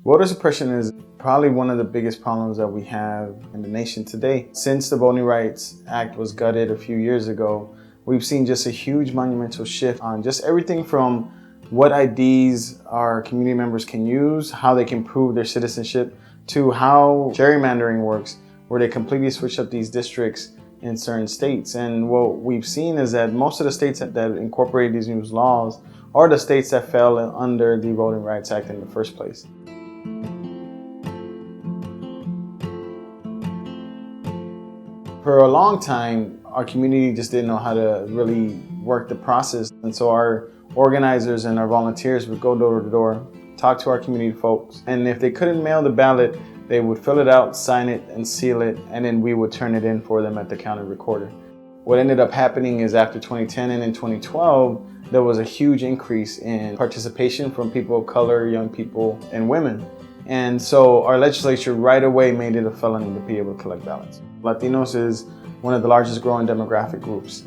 Voter suppression is probably one of the biggest problems that we have in the nation today. Since the Voting Rights Act was gutted a few years ago, we've seen just a huge monumental shift on just everything from what IDs our community members can use, how they can prove their citizenship, to how gerrymandering works, where they completely switch up these districts in certain states. And what we've seen is that most of the states that incorporate these new laws are the states that fell under the Voting Rights Act in the first place. For a long time, our community just didn't know how to really work the process. And so our organizers and our volunteers would go door to door, talk to our community folks. And if they couldn't mail the ballot, they would fill it out, sign it, and seal it, and then we would turn it in for them at the county recorder. What ended up happening is after 2010 and in 2012, there was a huge increase in participation from people of color, young people, and women. And so our legislature right away made it a felony to be able to collect ballots. Latinos is one of the largest growing demographic groups.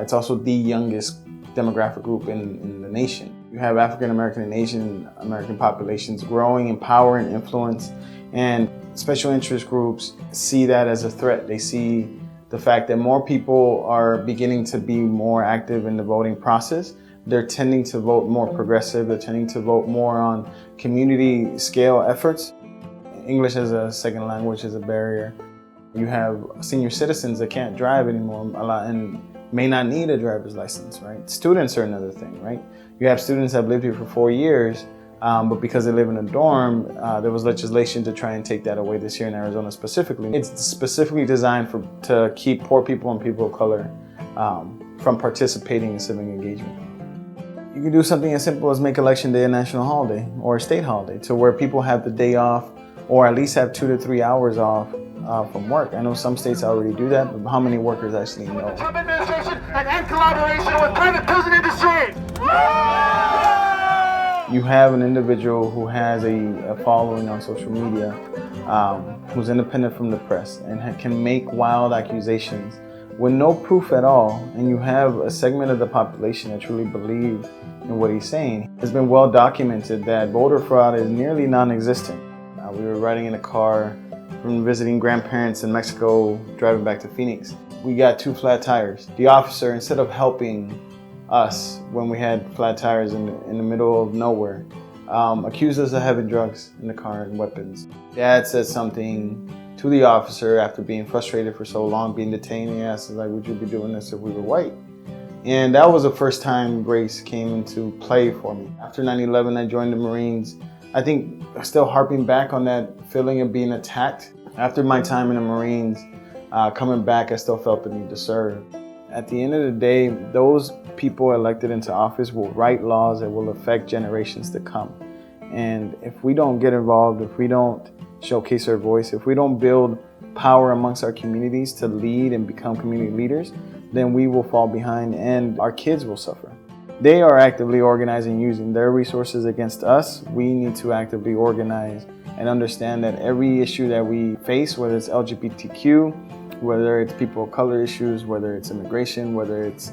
It's also the youngest demographic group in the nation. You have African American and Asian American populations growing in power and influence, and special interest groups see that as a threat. They see the fact that more people are beginning to be more active in the voting process. They're tending to vote more progressive. They're tending to vote more on community scale efforts. English as a second language is a barrier. You have senior citizens that can't drive anymore a lot and may not need a driver's license, right? Students are another thing, right? You have students that have lived here for 4 years, but because they live in a dorm, there was legislation to try and take that away this year in Arizona specifically. It's specifically designed to keep poor people and people of color from participating in civic engagement. You can do something as simple as make Election Day a national holiday or a state holiday, to where people have the day off or at least have 2 to 3 hours off from work. I know some states already do that, but how many workers actually know? The Trump administration and in collaboration with private prison industry. You have an individual who has a following on social media, who's independent from the press and can make wild accusations with no proof at all, and you have a segment of the population that truly believe in what he's saying. It's been well documented that voter fraud is nearly non-existent. We were riding in a car from visiting grandparents in Mexico, driving back to Phoenix. We got 2 flat tires. The officer, instead of helping us when we had flat tires in the middle of nowhere, accused us of having drugs in the car and weapons. Dad said something to the officer after being frustrated for so long, being detained. He asked us, like, would you be doing this if we were white? And that was the first time grace came into play for me. After 9/11, I joined the Marines. I think still harping back on that feeling of being attacked. After my time in the Marines, coming back, I still felt the need to serve. At the end of the day, those people elected into office will write laws that will affect generations to come. And if we don't get involved, if we don't showcase our voice, if we don't build power amongst our communities to lead and become community leaders, then we will fall behind and our kids will suffer. They are actively organizing, using their resources against us. We need to actively organize and understand that every issue that we face, whether it's LGBTQ, whether it's people of color issues, whether it's immigration, whether it's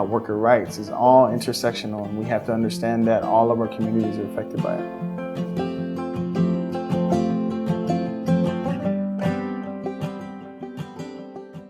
worker rights, is all intersectional, and we have to understand that all of our communities are affected by it.